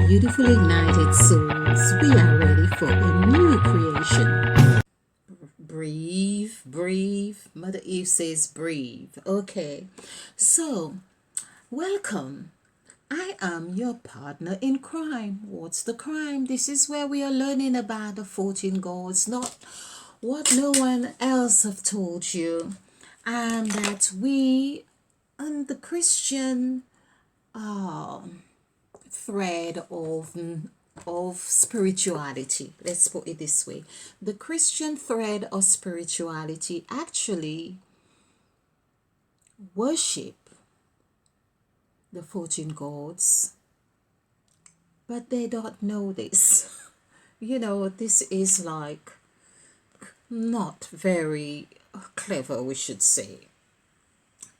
beautiful ignited souls, we are ready for a new creation. Breathe, breathe. Mother Eve says breathe. Okay, so welcome. I am your partner in crime. What's the crime? This is where we are learning about the 14 gods, not what no one else have told you. And that we, and the Christian thread of spirituality, let's put it this way, the Christian thread of spirituality actually worship the 14 gods, but they don't know this. This is like not very clever, we should say.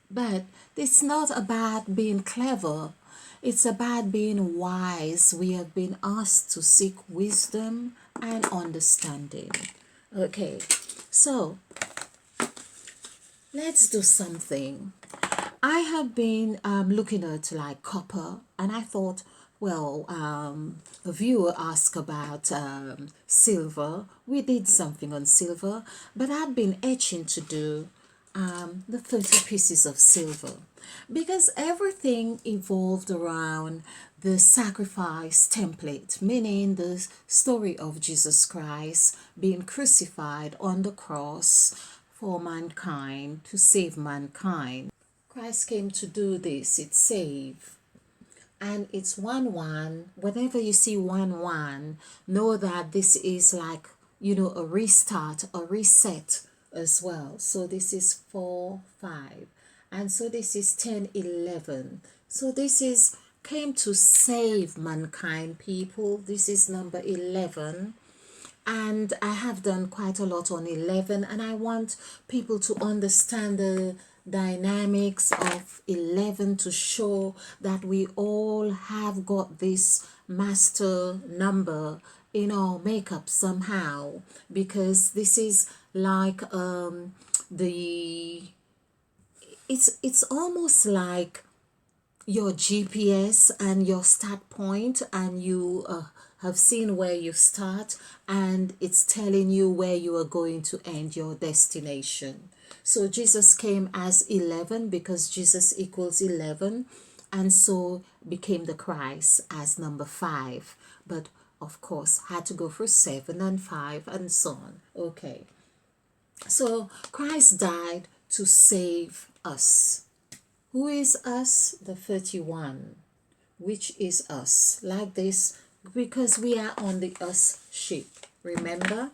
But it's not about being clever, it's about being wise. We have been asked to seek wisdom and understanding. Okay, so let's do something. I have been looking at like copper, and I thought, well, a viewer asked about silver. We did something on silver, but I've been itching to do the 30 pieces of silver, because everything evolved around the sacrifice template, meaning the story of Jesus Christ being crucified on the cross for mankind, to save mankind. Christ came to do this, it's save. And it's 1 1. Whenever you see 1 1, know that this is like, a restart, a reset as well. So this is 4 5. And so this is 10 11. So this is came to save mankind, people. This is number 11. And I have done quite a lot on 11, and I want people to understand the dynamics of 11, to show that we all have got this master number in our makeup somehow, because this is like the it's almost like your GPS and your start point, and you have seen where you start, and it's telling you where you are going to end, your destination. So Jesus came as 11 because Jesus equals 11, and so became the Christ as number 5, but of course had to go for 7 and 5 and so on. Okay, so Christ died to save us. Who is us? The 31, which is us, like this, because we are on the us ship. Remember?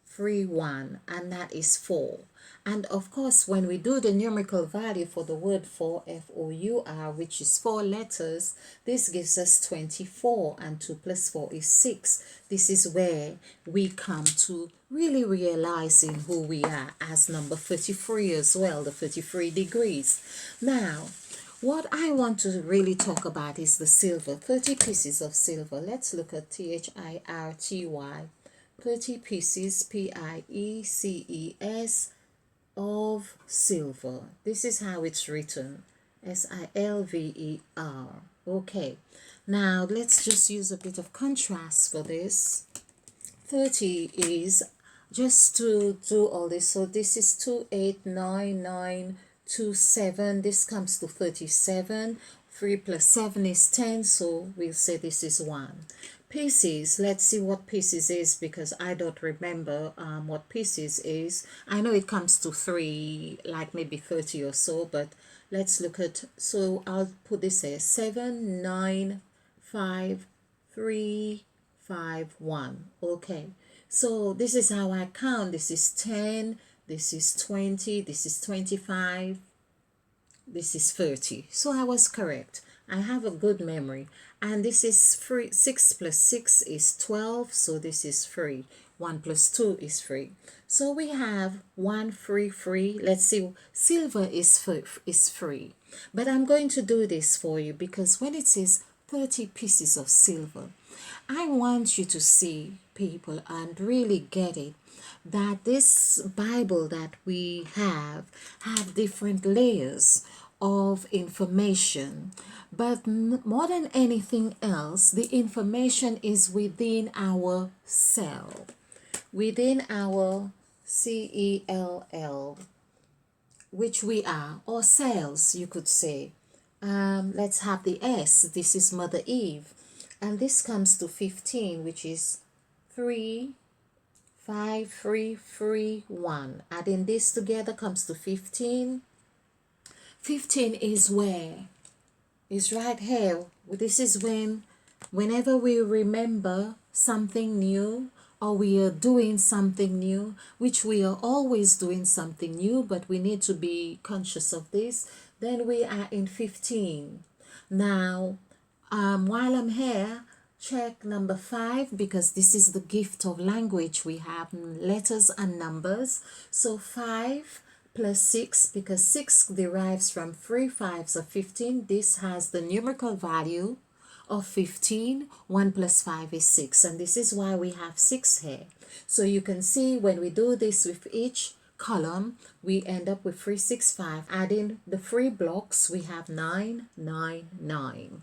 3 1, and that is 4. And of course, when we do the numerical value for the word for, F-O-U-R, which is 4 letters, this gives us 24, and 2 plus 4 is 6. This is where we come to really realizing who we are as number 33 as well, the 33 degrees. Now, what I want to really talk about is the silver, 30 pieces of silver. Let's look at THIRTY, 30 pieces, PIECES, of silver. This is how it's written, SILVER. Okay, now let's just use a bit of contrast for this. 30 is just to do all this. So this is 2 8 9 9 2 7. This comes to 37. 3 plus 7 is 10, so we'll say this is 1. Pieces, let's see what pieces is, because I don't remember what pieces is. I know it comes to 3, like maybe 30 or so, but let's look at, so I'll put this as 7 9 5 3 5 1. Okay, so this is how I count. This is 10, this is 20, this is 25, this is 30. So I was correct. I have a good memory. And this is 3. 6 plus 6 is 12, so this is 3. 1 plus 2 is 3. So we have 1 free free. Let's see, silver is free. But I'm going to do this for you, because when it says 30 pieces of silver, I want you to see, people, and really get it, that this Bible that we have different layers of information. But more than anything else, the information is within our cell, within our cell, which we are, or cells, you could say. Let's have the S. This is Mother Eve. And this comes to 15, which is 3, 5, 3, 3, 1. Adding this together comes to 15. 15 is where? Is right here. This is whenever we remember something new, or we are doing something new, which we are always doing something new, but we need to be conscious of this, then we are in 15. Now, while I'm here, check number 5, because this is the gift of language. We have letters and numbers. So 5 plus 6, because 6 derives from 3 fives of 15. This has the numerical value of 15. 1 plus 5 is 6, and this is why we have 6 here. So you can see when we do this with each column, we end up with 3, 6, 5. Adding the 3 blocks, we have 9, 9, 9.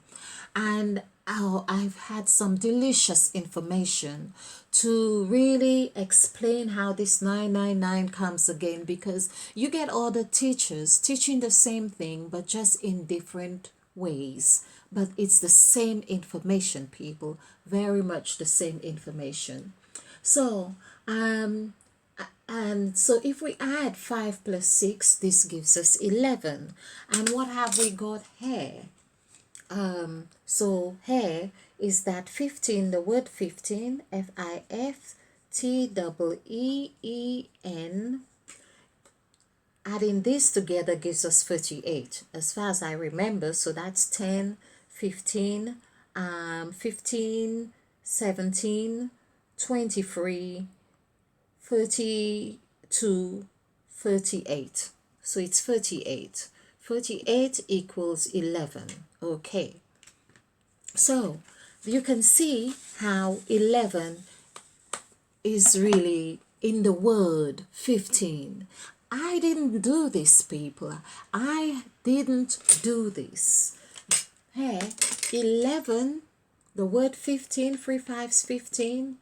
And I've had some delicious information to really explain how this 999 comes again, because you get all the teachers teaching the same thing but just in different ways. But it's the same information, people, very much the same information. So and so if we add 5 plus 6, this gives us 11. And what have we got here? So here is that 15, the word 15, FIFTEEN. Adding this together gives us 38, as far as I remember. So that's 10, 15, 15, 17, 23, 32, 38. So it's 38. 38 equals 11. Okay. So you can see how 11 is really in the word 15. I didn't do this, people. I didn't do this. Here, 11, the word 15, 3 fives, 15.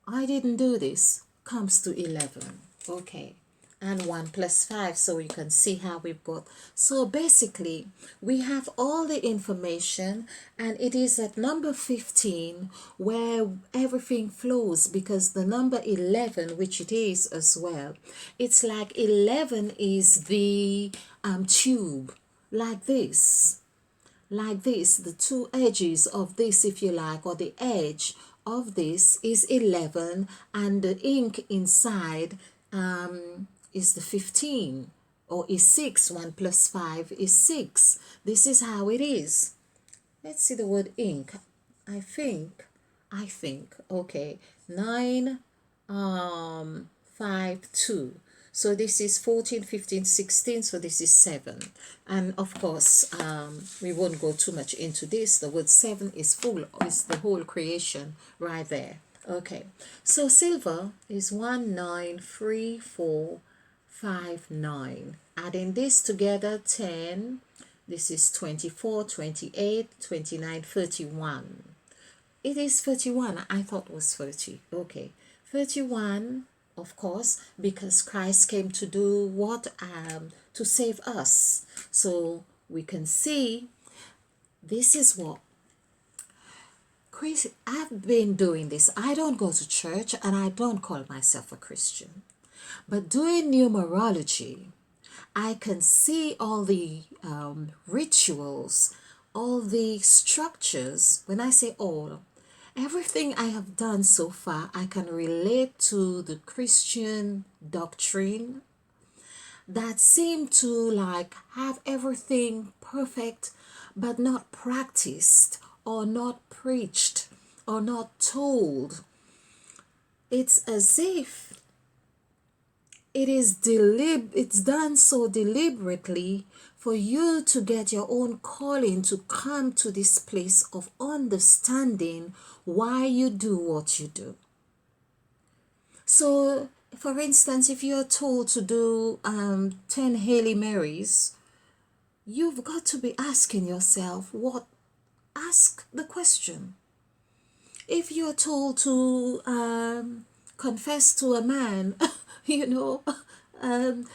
I didn't do this. Comes to 11. Okay. And 1 plus 5, so you can see how we've got. So basically, we have all the information, and it is at number 15 where everything flows, because the number 11, which it is as well, it's like 11 is the tube, like this. Like this, the two edges of this, if you like, or the edge of this is 11, and the ink inside is the 15, or is 6. 1 plus 5 is 6. This is how it is. Let's see the word ink. I think, okay, 9, 5, 2. So this is 14, 15, 16, so this is 7. And of course, we won't go too much into this. The word 7 is full, is the whole creation right there. Okay, so silver is 193459. Adding this together, 10. This is 24, 28, 29, 31. It is 31. I thought it was 30. Okay, 31, of course, because Christ came to do what? To save us. So we can see this is what Chris, I've been doing this. I don't go to church and I don't call myself a Christian. But doing numerology, I can see all the rituals, all the structures. When I say all, everything I have done so far, I can relate to the Christian doctrine that seem to like have everything perfect, but not practiced, or not preached, or not told. It's as if it's done so deliberately for you to get your own calling, to come to this place of understanding why you do what you do. So for instance, if you're told to do 10 Hail Marys, you've got to be asking yourself ask the question. If you're told to confess to a man, you know, um,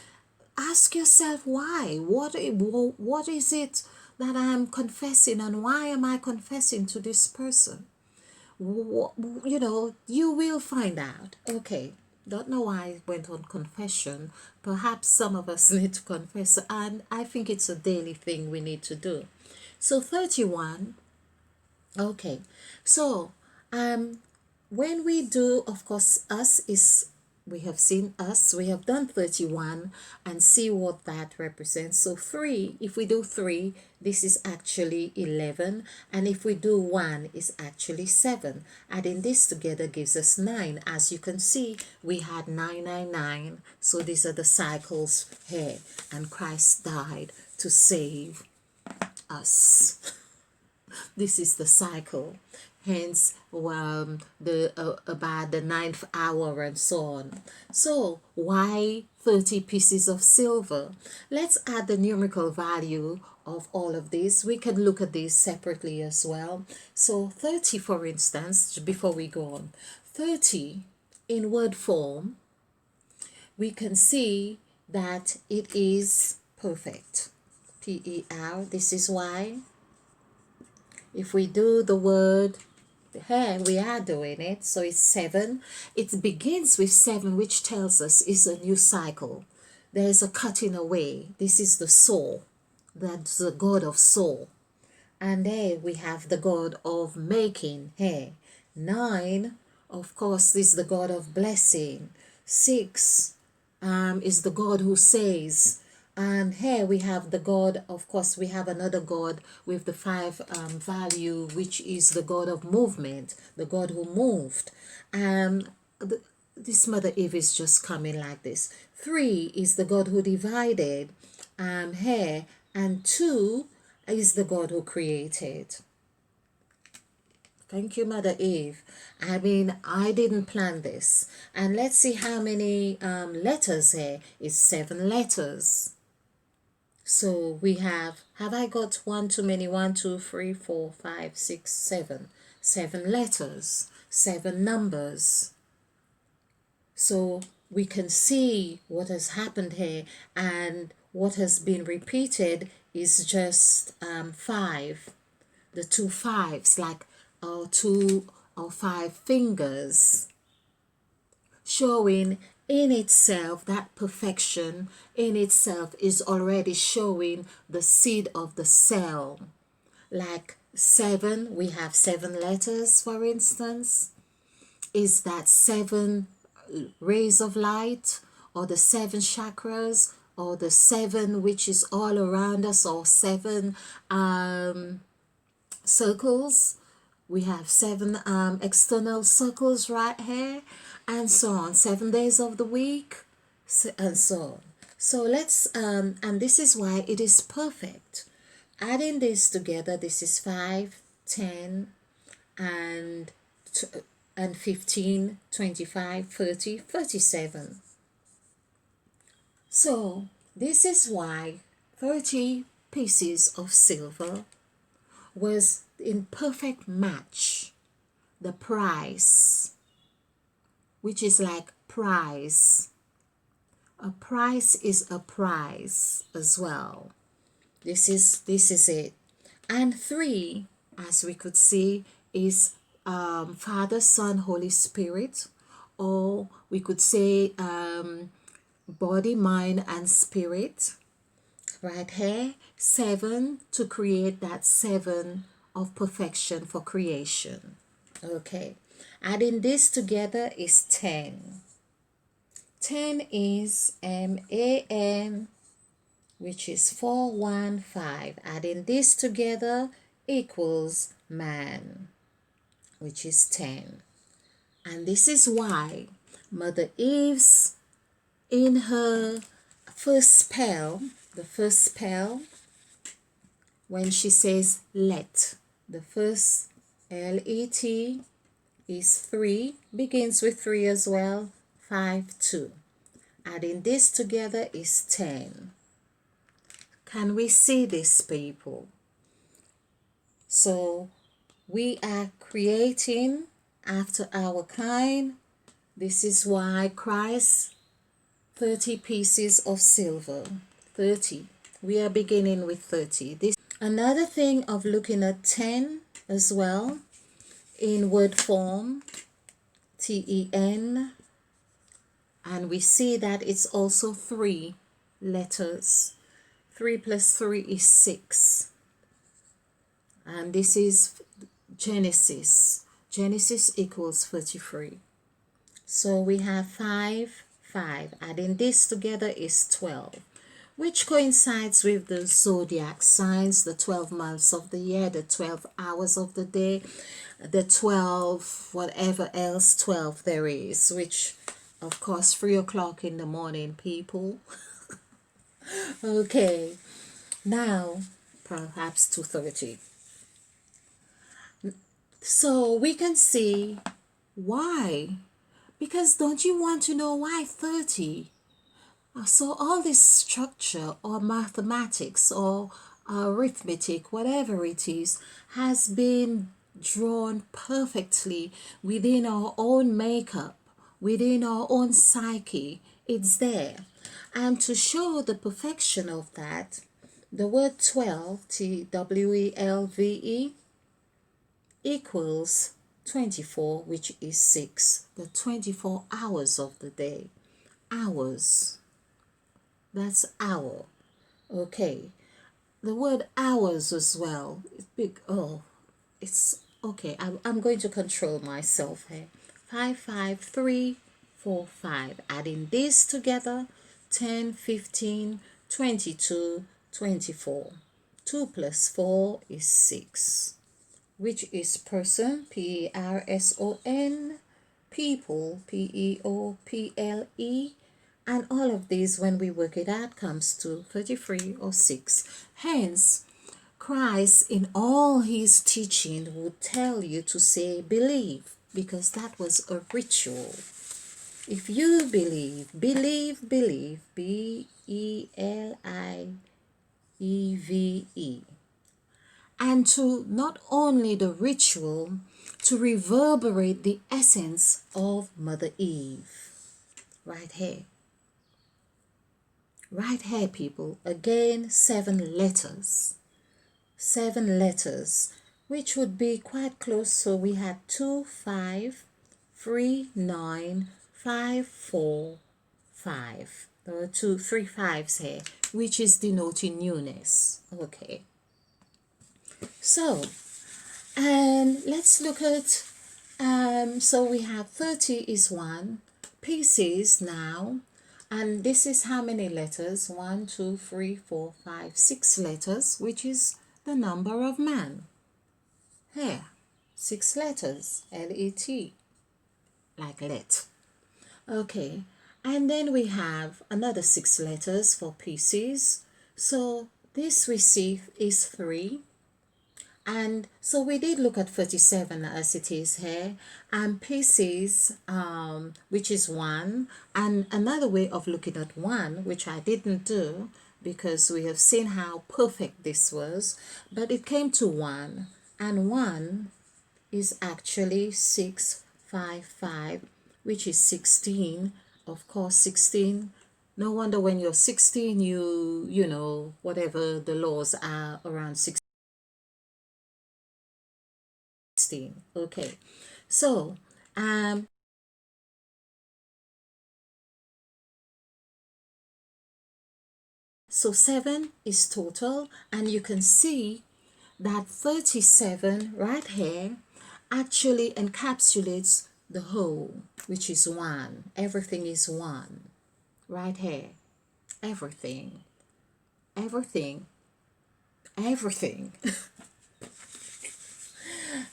ask yourself why. What is it that I'm confessing, and why am I confessing to this person? You know, you will find out. Okay, don't know why I went on confession. Perhaps some of us need to confess, and I think it's a daily thing we need to do. So 31. Okay, so um, when we do, of course, us is, we have seen us, we have done 31 and see what that represents. So 3, if we do 3, this is actually 11, and if we do 1, it's actually 7. Adding this together gives us 9. As you can see, we had 999. So these are the cycles here, and Christ died to save us. This is the cycle. Hence, the about the 9th hour and so on. So why 30 pieces of silver? Let's add the numerical value of all of this. We can look at this separately as well. So 30, for instance, before we go on, 30 in word form, we can see that it is perfect. PER. This is why if we do the word here, we are doing it. So it's 7. It begins with 7, which tells us is a new cycle. There is a cutting away. This is the soul. That's the God of soul. And there we have the God of making here. 9, of course, is the God of blessing. 6 is the God who says. And here we have the God, of course, we have another God with the 5 value, which is the God of movement, the God who moved. This Mother Eve is just coming like this. 3 is the God who divided here, and 2 is the God who created. Thank you, Mother Eve. I mean, I didn't plan this. And let's see how many letters here. It's 7 letters. So we have I got one too many? 1, 2, 3, 4, 5, 6, 7. 7 letters, 7 numbers. So we can see what has happened here, and what has been repeated is just 5. The 2 5s, like 2 or 5 fingers, showing in itself that perfection in itself is already showing the seed of the cell. Like 7, we have 7 letters, for instance. Is that 7 rays of light, or the 7 chakras, or the 7 which is all around us, or 7 circles? We have 7 external circles right here, and so on. 7 days of the week, and so on. So let's and this is why it is perfect. Adding this together, this is 5, 10, and 15, 25, 30, 37. So this is why 30 pieces of silver was in perfect match. The price, which is like prize. A price is a prize as well. This is it. And 3, as we could see, is Father, Son, Holy Spirit, or we could say body, mind, and spirit. Right here, 7 to create that 7 of perfection for creation. Okay, adding this together is 10. 10 is MAN, which is 415. Adding this together equals man, which is 10. And this is why Mother Eve's, in her first spell, the first spell, when she says let, the first LET is 3, begins with 3 as well, 5, 2. Adding this together is 10. Can we see these people? So we are creating after our kind. This is why Christ 30 pieces of silver. 30. We are beginning with 30. This another thing of looking at 10 as well in word form, TEN, and we see that it's also 3 letters. 3 plus 3 is 6. And this is Genesis. Genesis equals 33. So we have 5, 5. Adding this together is 12, which coincides with the zodiac signs, the 12 months of the year, the 12 hours of the day, the 12 whatever else 12 there is, which of course 3 o'clock in the morning, people. Okay, now perhaps 2:30. So we can see why. Because don't you want to know why 30? So all this structure or mathematics or arithmetic, whatever it is, has been drawn perfectly within our own makeup, within our own psyche. It's there. And to show the perfection of that, the word 12, TWELVE, equals 24, which is 6, the 24 hours of the day. Hours. That's hour. Okay. The word hours as well. It's big. Oh, it's okay. I'm going to control myself here. 5, 5, 3, 4, 5. Adding this together, 10, 15, 22, 24. 2 plus 4 is 6, which is person, PERSON, people, PEOPLE, and all of these, when we work it out, comes to 33 or 6. Hence, Christ in all his teaching would tell you to say believe, because that was a ritual. If you believe, believe, believe, BELIEVE. And to not only the ritual, to reverberate the essence of Mother Eve. Right here. Right here, people. Again, 7 letters. 7 letters, which would be quite close. So we had 2, 5, 3, 9, 5, 4, 5. There are 2, 3 fives here, which is denoting newness. Okay. So, and let's look at, so we have 30 is 1, pieces now, and this is how many letters? 1, 2, 3, 4, 5, 6 letters, which is the number of man. Here, 6 letters, LET, like let. Okay, and then we have another 6 letters for pieces. So this we see is 3. And so we did look at 37 as it is here, and pieces, which is 1, and another way of looking at 1, which I didn't do because we have seen how perfect this was, but it came to 1, and 1 is actually 6, 5, 5, which is 16. Of course, 16. No wonder when you're 16, you know, whatever the laws are around 16. Okay, so so 7 is total, and you can see that 37 right here actually encapsulates the whole, which is 1. Everything is 1 right here. Everything, everything, everything.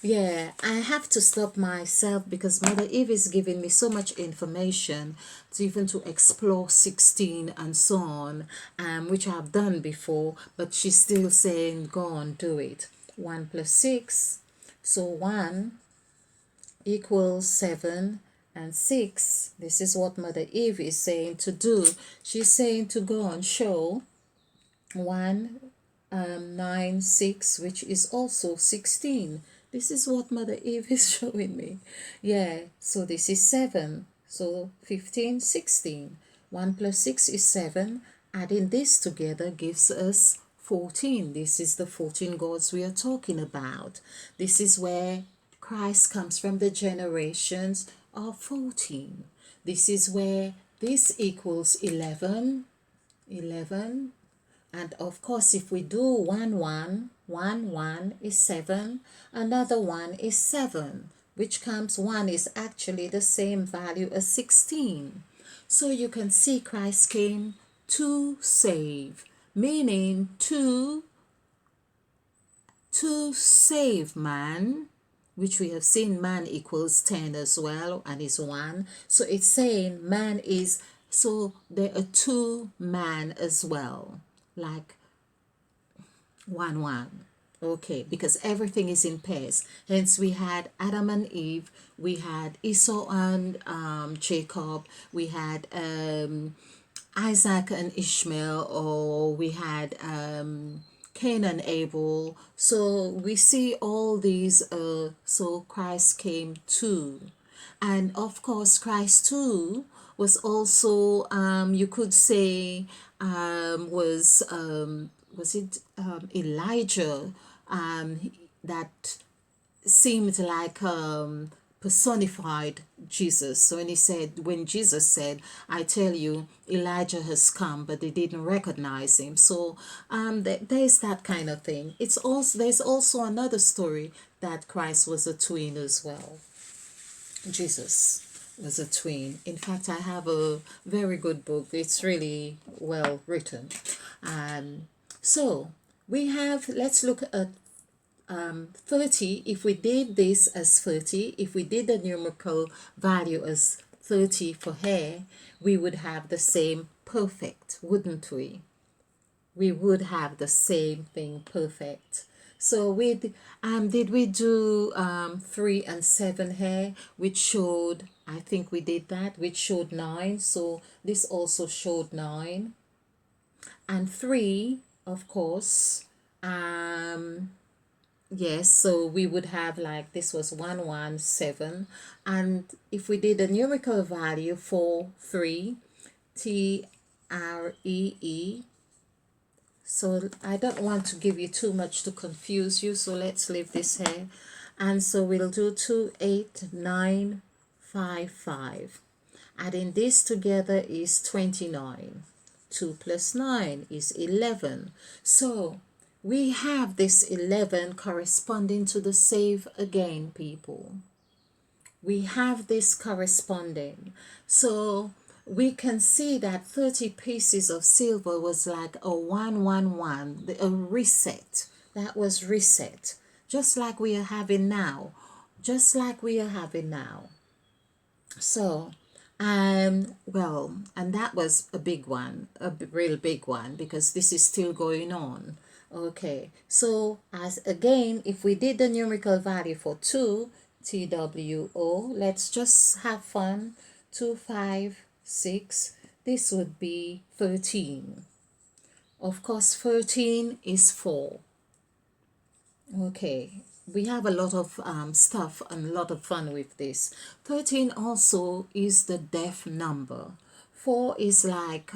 Yeah, I have to stop myself because Mother Eve is giving me so much information to even to explore 16 and so on, which I've done before, but she's still saying, go on, do it. 1 plus 6, so 1 equals 7, and 6. This is what Mother Eve is saying to do. She's saying to go on, show 1, 9, 6, which is also 16. This is what Mother Eve is showing me. Yeah, so this is 7. So 15, 16. 1 plus 6 is 7. Adding this together gives us 14. This is the 14 gods we are talking about. This is where Christ comes from, the generations of 14. This is where this equals 11. 11. And of course, if we do 1, 1, 1, 1 is 7, another 1 is 7, which comes 1 is actually the same value as 16. So you can see Christ came to save, meaning to save man, which we have seen man equals 10 as well and is 1. So it's saying man is, so there are 2 man as well, like 1 1. Okay, because everything is in pairs. Hence, we had Adam and Eve, we had Esau and Jacob, we had Isaac and Ishmael, or we had Cain and Abel. So we see all these, so Christ came too. And of course, Christ too was also, you could say, was it Elijah, that seemed like personified Jesus. So when Jesus said, I tell you, Elijah has come, but they didn't recognize him. So there's that kind of thing. There's also another story that Christ was a twin as well. Jesus was a twin. In fact, I have a very good book. It's really well written. So we have, let's look at 30. If we did this as 30, if we did the numerical value as 30 for hair, we would have the same perfect, wouldn't we? We would have the same thing perfect. So did we do 3 and 7 here, which showed, I think we did that, which showed 9. So this also showed 9. And 3, of course, yes, so we would have, like, this was 117. And if we did a numerical value for 3, TREE. So I don't want to give you too much to confuse you, so let's leave this here. And so we'll do 28955. Adding this together is 29. 2 plus 9 is 11. So we have this 11 corresponding to the save again, people. We have this corresponding. So we can see that 30 pieces of silver was like a 111, a reset. That was reset. Just like we are having now. Just like we are having now. So, well, and that was a big one, a real big one, because this is still going on. Okay, so as again, if we did the numerical value for 2, TWO, let's just have fun. 2, 5, 6, this would be 13. Of course, 13 is 4. Okay, we have a lot of stuff and a lot of fun with this. 13 also is the deaf number. 4 is like,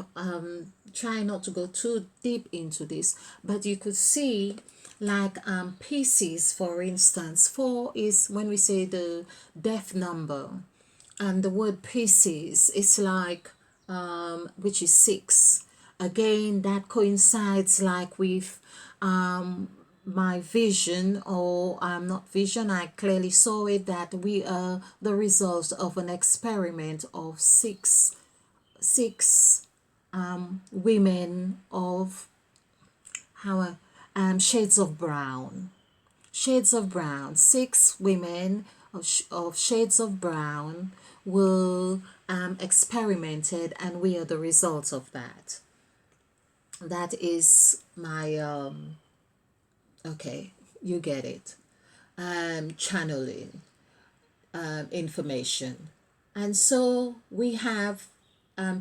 try not to go too deep into this, but you could see like pieces, for instance. 4 is when we say the deaf number, and the word pieces is like, which is 6. Again, that coincides like with my vision, or not vision, I clearly saw it, that we are the result of an experiment of six women of how shades of brown. Shades of brown. 6 women of shades of brown were experimented, and we are the result of that. That is my okay, you get it. Channeling information. And so we have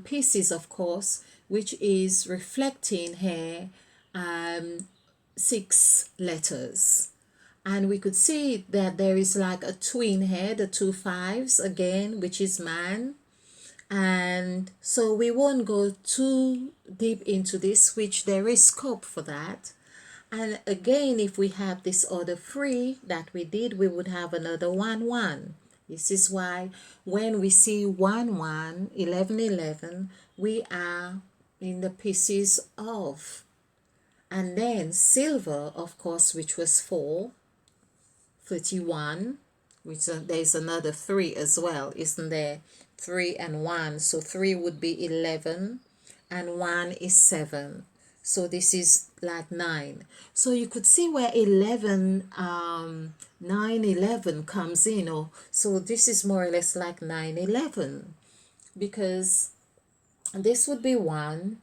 pieces, of course, which is reflecting here 6 letters. And we could see that there is like a twin here, the 2 5s again, which is man. And so we won't go too deep into this, which there is scope for that. And again, if we have this other 3 that we did, we would have another 1 1. This is why when we see 1 1, 11 11, we are in the pieces of. And then silver, of course, which was 4, 31, which there's another 3 as well, isn't there? 3 and 1, so 3 would be 11 and 1 is 7, so this is like 9. So you could see where 11 9 11 comes in, or so this is more or less like 9 11, because this would be 1,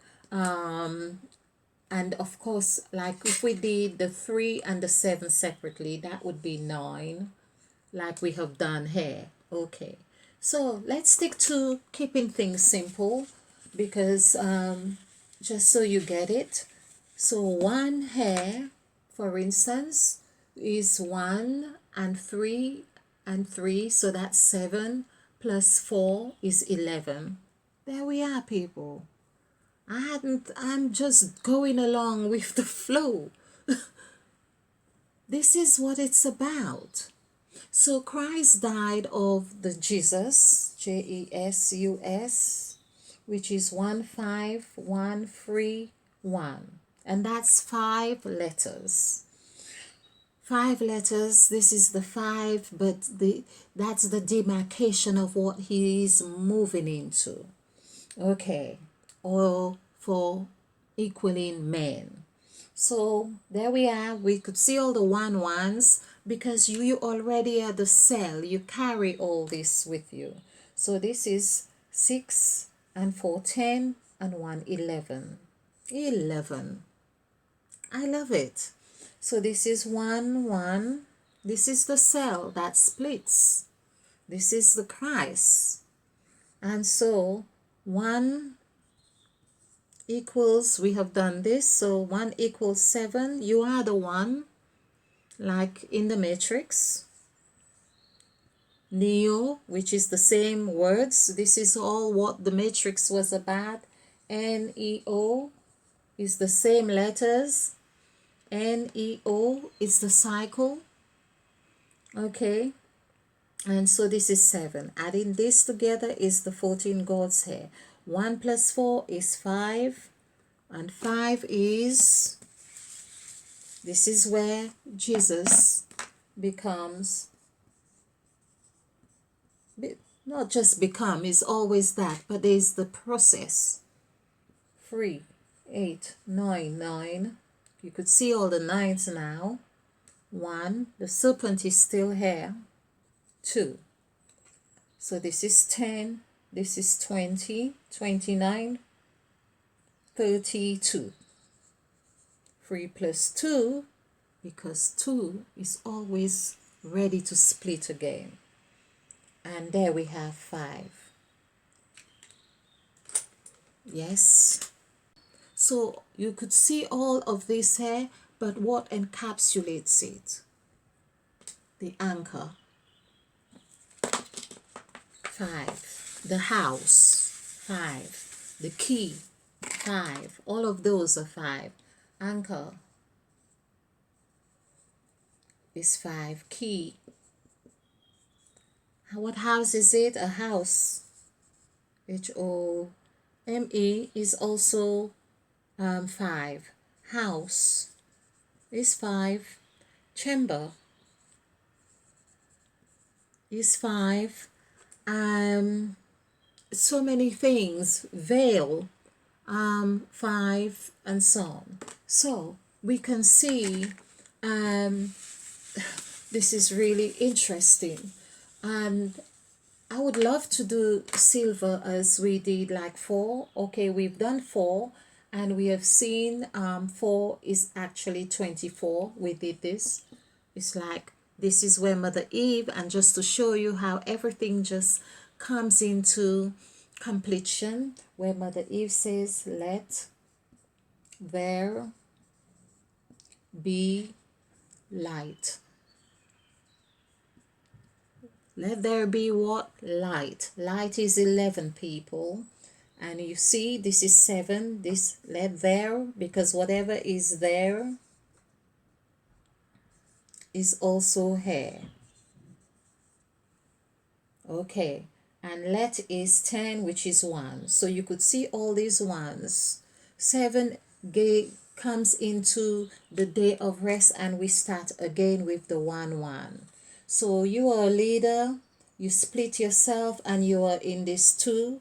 and of course, like if we did the 3 and the 7 separately, that would be 9, like we have done here. Okay, so let's stick to keeping things simple, because just so you get it. So 1 here, for instance, is 1 and 3 and 3, so that's 7 plus 4 is 11. There we are, people. I'm just going along with the flow. This is what it's about. So Christ died of the Jesus, Jesus, which is 15131. And that's 5 letters. 5 letters, this is the 5, but that's the demarcation of what he is moving into. Okay, or for equaling men. So there we are. We could see all the 1 1s because you already are the cell. You carry all this with you. So this is 6 and 4 10 and 1 11. 11. I love it. So this is 1 1. This is the cell that splits. This is the Christ. And so 1 equals, we have done this, so 1 equals 7. You are the 1, like in the matrix. Neo, which is the same words. This is all what the matrix was about. Neo is the same letters. Neo is the cycle. Okay, and so this is 7. Adding this together is the 14 gods here. 1 plus 4 is 5, and 5 is, this is where Jesus becomes, not just become, is always that, but there's the process. 3, 8, 9, 9. You could see all the 9s now. 1, the serpent is still here. 2. So this is 10, this is 20, 29, 32. 3 plus 2, because 2 is always ready to split again. And there we have 5. Yes. So you could see all of this here, but what encapsulates it? The anchor. 5. The house. 5. The key. 5. All of those are 5. Anchor is 5. Key. What house is it? A house. H-O-M-E is also 5. House is 5. Chamber is 5. So many things. Veil, 5, and so on. So we can see this is really interesting, and I would love to do silver as we did like 4. Okay, we've done 4, and we have seen 4 is actually 24. We did this. It's like this is where Mother Eve, and just to show you how everything just comes into completion, where Mother Eve says, let there be light. Let there be what? Light. Light is 11, people. And you see, this is 7. This, let there, because whatever is there is also here. Okay. And let is 10, which is 1. So you could see all these ones. 7 comes into the day of rest, and we start again with the 1 1. So you are a leader, you split yourself, and you are in this 2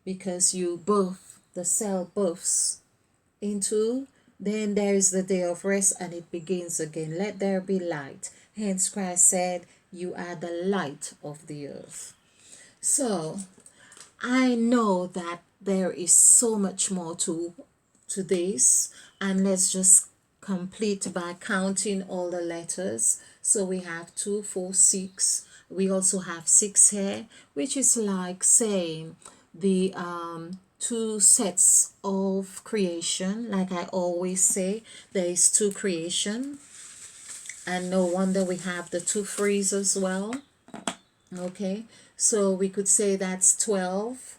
because you birth, the cell births into, then there is the day of rest and it begins again. Let there be light. Hence Christ said, you are the light of the earth. So I know that there is so much more to this, and let's just complete by counting all the letters. So we have 2, 4, 6. We also have 6 here, which is like saying the two sets of creation. Like I always say, there is 2 creation, and no wonder we have the 2 frees as well. Okay, so we could say that's 12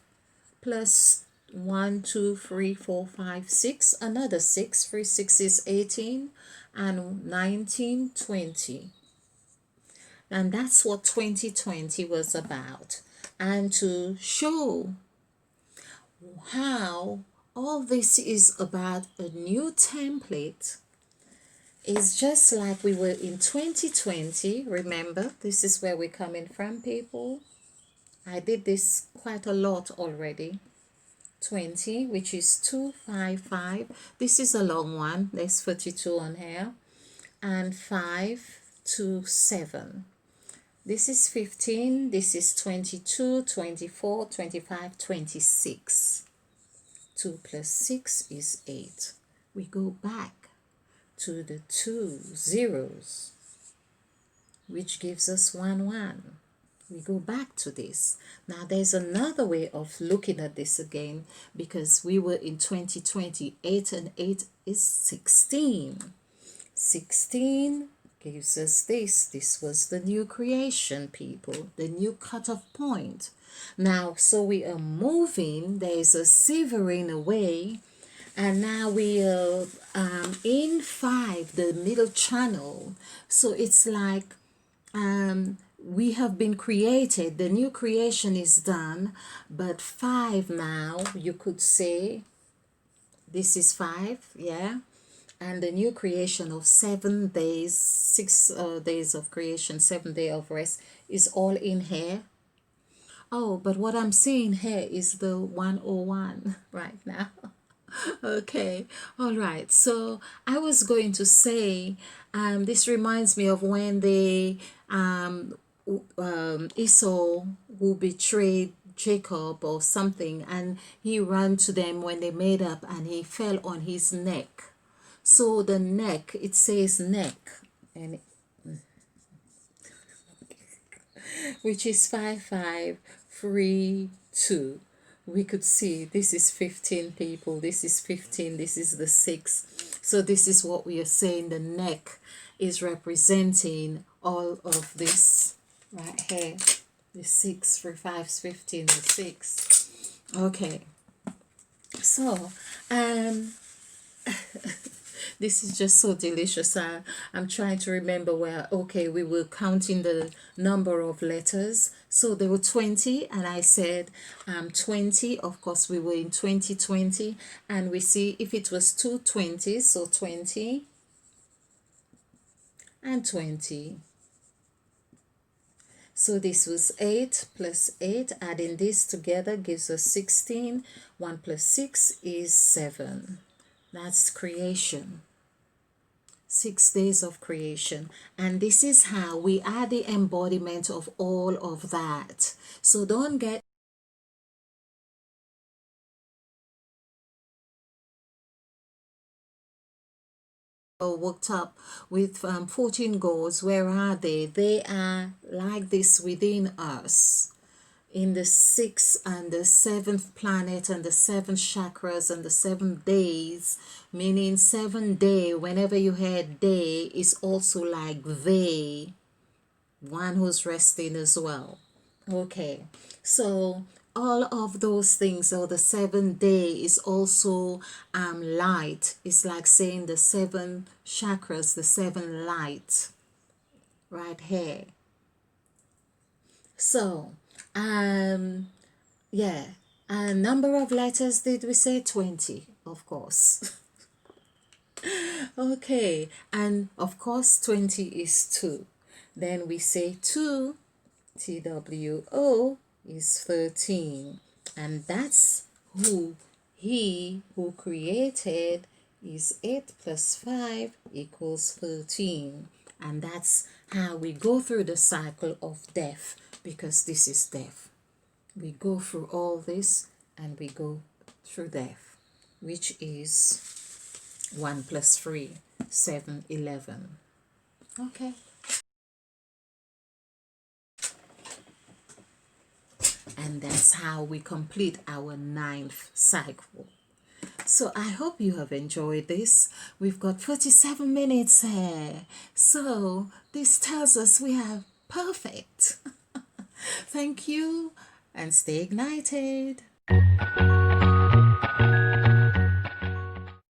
plus 1, 2, 3, 4, 5, 6, another 6. 3, 6 is 18, and 19, 20. And that's what 2020 was about. And to show how all this is about a new template, is just like we were in 2020. Remember, this is where we're coming from, people. I did this quite a lot already. 20, which is 255. This is a long one. There's 32 on here. And 5 to 7. This is 15. This is 22, 24, 25, 26. 2 plus 6 is 8. We go back to the 2 zeros, which gives us 1 1. We go back to this. Now there's another way of looking at this again, because we were in 2020. 8 and 8 is 16. 16 gives us this. This was the new creation, people, the new cutoff point. Now, so we are moving, there's a severing away, and now we are in 5, the middle channel. So it's like we have been created, the new creation is done, but 5 now, you could say, this is 5, yeah, and the new creation of 7 days, 6 days of creation, 7 day of rest is all in here. Oh, but what I'm seeing here is the 101 right now. Okay, all right. So I was going to say, this reminds me of when they Esau, who betrayed Jacob or something, and he ran to them when they made up, and he fell on his neck. So the neck, it says neck, and which is 5532. We could see this is 15, people. This is 15. This is the 6. So this is what we are saying. The neck is representing all of this right here. The 6, 3, 5, 15, the 6. Okay. So, this is just so delicious. I'm trying to remember where, okay, we were counting the number of letters. So there were 20, and I said 20. Of course, we were in 2020, and we see if it was 220, so 20 and 20. So this was 8 plus 8. Adding this together gives us 16. 1 plus 6 is 7. That's creation. 6 days of creation. And this is how we are the embodiment of all of that. So don't get worked up with 14 goals. Where are they? They are like this within us. in the sixth and the seventh planet and the seven chakras and the 7 days, meaning 7 day, whenever you hear day, is also like they, one who's resting as well. Okay, so all of those things, or the 7 day is also light. It's like saying the seven chakras, the seven lights, right here. So, yeah, a number of letters, did we say 20? Of course. Okay, and of course 20 is 2. Then we say 2, TWO, is 13. And that's who he who created is 8 plus 5 equals 13. And that's how we go through the cycle of death, because this is death. We go through all this and we go through death, which is 1 plus 3, 7, 11. Okay. And that's how we complete our 9th cycle. So I hope you have enjoyed this. We've got 47 minutes here. So this tells us we are perfect. Thank you and stay ignited.